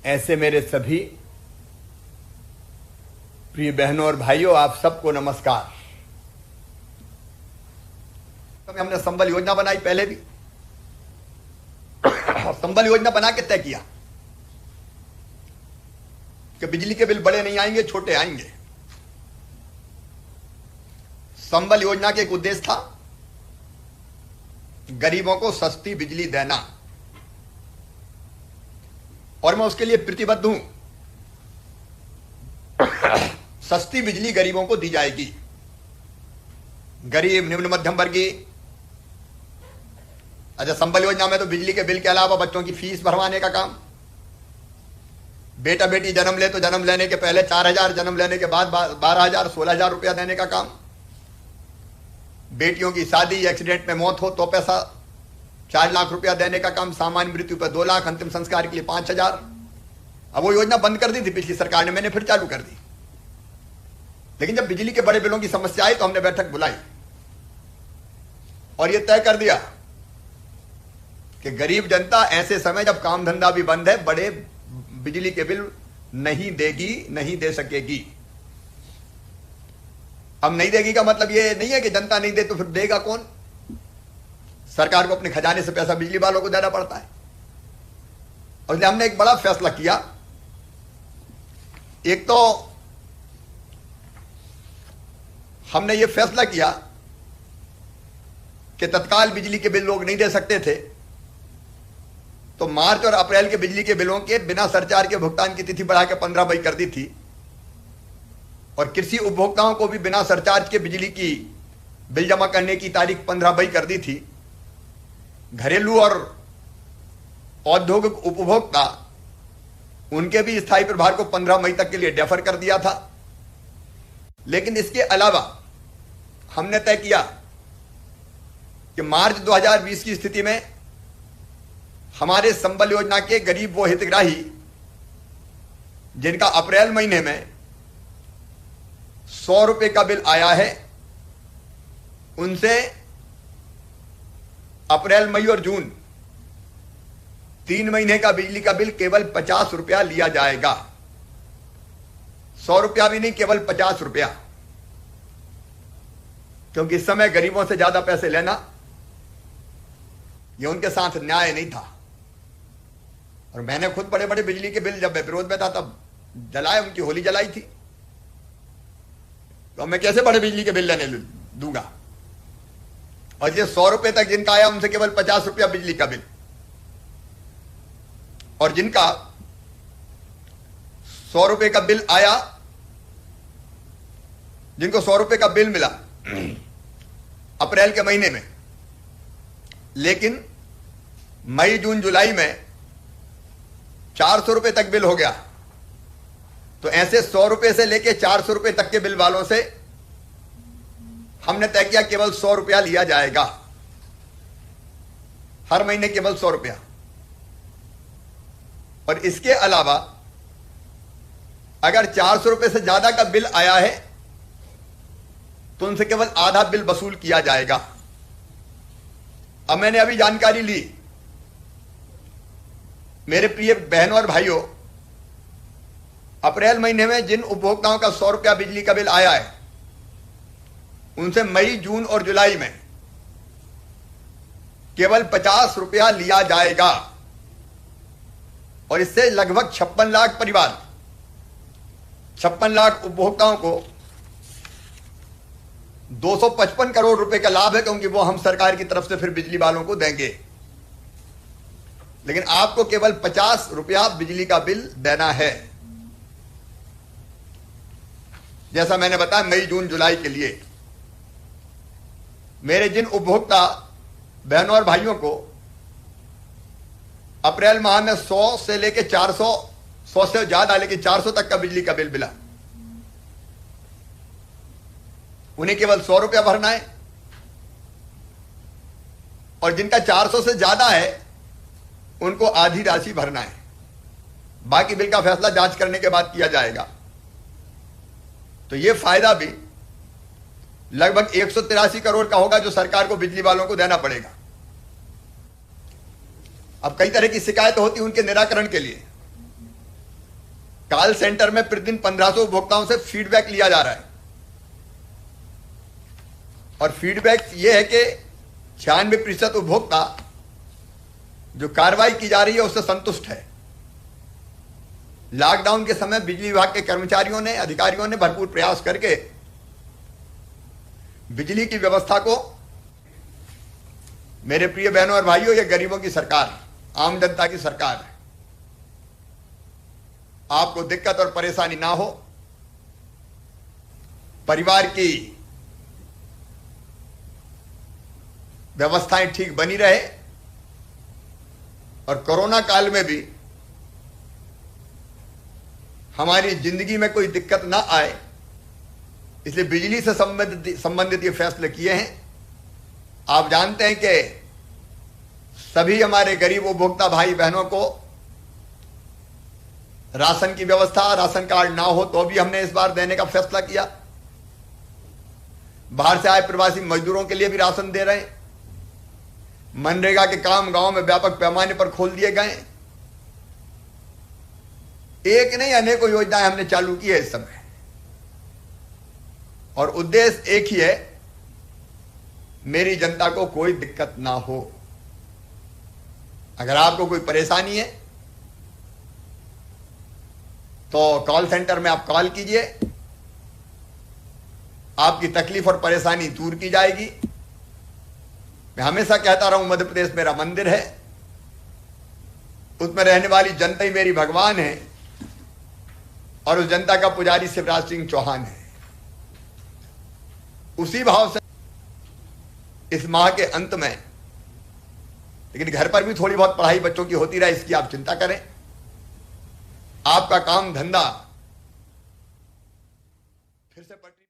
ऐसे मेरे सभी प्रिय बहनों और भाइयों, आप सबको नमस्कार। हमने संबल योजना बनाई पहले भी, और संबल योजना बना के तय किया कि बिजली के बिल बड़े नहीं आएंगे, छोटे आएंगे। संबल योजना के एक उद्देश्य था गरीबों को सस्ती बिजली देना, और मैं उसके लिए प्रतिबद्ध हूं। सस्ती बिजली गरीबों को दी जाएगी। गरीब, निम्न मध्यम वर्गीय। अच्छा, संबल योजना में तो बिजली के बिल के अलावा बच्चों की फीस भरवाने का काम, बेटा बेटी जन्म ले तो जन्म लेने के पहले 4,000, जन्म लेने के बाद 12,000, 16,000 रुपया देने का काम, बेटियों की शादी, एक्सीडेंट में मौत हो तो पैसा 4 लाख रुपया देने का काम, सामान्य मृत्यु पर 2 लाख, अंतिम संस्कार के लिए 5,000। अब वो योजना बंद कर दी थी पिछली सरकार ने, मैंने फिर चालू कर दी। लेकिन जब बिजली के बड़े बिलों की समस्या आई तो हमने बैठक बुलाई और यह तय कर दिया कि गरीब जनता ऐसे समय जब काम धंधा भी बंद है, बड़े बिजली के बिल नहीं देगी, नहीं दे सकेगी। अब नहीं देगी का मतलब यह नहीं है कि जनता नहीं दे तो फिर देगा कौन? सरकार को अपने खजाने से पैसा बिजली वालों को देना पड़ता है। और इसलिए हमने एक बड़ा फैसला किया। एक तो हमने ये फैसला किया कि तत्काल बिजली के बिल लोग नहीं दे सकते थे, तो मार्च और अप्रैल के बिजली के बिलों के बिना सरचार्ज के भुगतान की तिथि बढ़ा के 15 मई कर दी थी, और कृषि उपभोक्ताओं को भी बिना सरचार्ज के बिजली की बिल जमा करने की तारीख 15 मई कर दी थी। घरेलू और औद्योगिक उपभोक्ता, उनके भी स्थायी प्रभार को 15 मई तक के लिए डेफर कर दिया था। लेकिन इसके अलावा हमने तय किया कि मार्च 2020 की स्थिति में हमारे संबल योजना के गरीब वो हितग्राही जिनका अप्रैल महीने में 100 रुपए का बिल आया है, उनसे अप्रैल, मई और जून 3 महीने का बिजली का बिल केवल 50 रुपया लिया जाएगा। 100 रुपया भी नहीं, केवल 50 रुपया। क्योंकि इस समय गरीबों से ज्यादा पैसे लेना यह उनके साथ न्याय नहीं था। और मैंने खुद बड़े बड़े बिजली के बिल, जब मैं विरोध में था तब जलाए, उनकी होली जलाई थी। तो मैं कैसे बड़े बिजली के बिल लेने दूंगा? और ये 100 रुपए तक जिनका आया उनसे केवल 50 रुपया बिजली का बिल, और जिनका 100 रुपए का बिल आया, जिनको 100 रुपए का बिल मिला अप्रैल के महीने में, लेकिन मई, जून, जुलाई में 400 रुपए तक बिल हो गया, तो ऐसे 100 रुपए से लेके 400 रुपए तक के बिल वालों से हमने तय किया केवल 100 रुपया लिया जाएगा। हर महीने केवल 100 रुपया। और इसके अलावा अगर 400 रुपए से ज्यादा का बिल आया है तो उनसे केवल आधा बिल वसूल किया जाएगा। अब मैंने अभी जानकारी ली, मेरे प्रिय बहनों और भाइयों, अप्रैल महीने में जिन उपभोक्ताओं का 100 रुपया बिजली का बिल आया है, उनसे मई, जून और जुलाई में केवल 50 रुपया लिया जाएगा। और इससे लगभग 56 लाख परिवार, 56 लाख उपभोक्ताओं को 255 करोड़ रुपए का लाभ है, क्योंकि वो हम सरकार की तरफ से फिर बिजली वालों को देंगे। लेकिन आपको केवल 50 रुपया बिजली का बिल देना है। जैसा मैंने बताया, मई, जून, जुलाई के लिए मेरे जिन उपभोक्ता बहनों और भाइयों को अप्रैल माह में 100 से लेके 400, 100 से ज्यादा लेकिन 400 तक का बिजली का बिल मिला, उन्हें केवल 100 रुपया भरना है। और जिनका 400 से ज्यादा है उनको आधी राशि भरना है। बाकी बिल का फैसला जांच करने के बाद किया जाएगा। तो यह फायदा भी लगभग 183 करोड़ का होगा जो सरकार को बिजली वालों को देना पड़ेगा। अब कई तरह की शिकायत होती है, उनके निराकरण के लिए कॉल सेंटर में प्रतिदिन 1500 उपभोक्ताओं से फीडबैक लिया जा रहा है और फीडबैक यह है कि 96% उपभोक्ता जो कार्रवाई की जा रही है उससे संतुष्ट है। लॉकडाउन के समय बिजली विभाग के कर्मचारियों ने, अधिकारियों ने भरपूर प्रयास करके बिजली की व्यवस्था को, मेरे प्रिय बहनों और भाइयों, ये गरीबों की सरकार, आम जनता की सरकार है। आपको दिक्कत और परेशानी ना हो, परिवार की व्यवस्थाएं ठीक बनी रहे और कोरोना काल में भी हमारी जिंदगी में कोई दिक्कत ना आए, इसलिए बिजली से संबंधित ये फैसले किए हैं। आप जानते हैं कि सभी हमारे गरीब उपभोक्ता भाई बहनों को राशन की व्यवस्था, राशन कार्ड ना हो तो भी हमने इस बार देने का फैसला किया। बाहर से आए प्रवासी मजदूरों के लिए भी राशन दे रहे हैं। मनरेगा के काम गांव में व्यापक पैमाने पर खोल दिए गए। एक नहीं अनेकों योजनाएं हमने चालू की है इस समय और उद्देश्य एक ही है, मेरी जनता को कोई दिक्कत ना हो। अगर आपको कोई परेशानी है तो कॉल सेंटर में आप कॉल कीजिए, आपकी तकलीफ और परेशानी दूर की जाएगी। मैं हमेशा कहता रहा हूं, मध्य प्रदेश मेरा मंदिर है, उसमें रहने वाली जनता ही मेरी भगवान है और उस जनता का पुजारी शिवराज सिंह चौहान है। उसी भाव से इस माह के अंत में, लेकिन घर पर भी थोड़ी बहुत पढ़ाई बच्चों की होती रहे, इसकी आप चिंता करें। आपका काम धंधा फिर से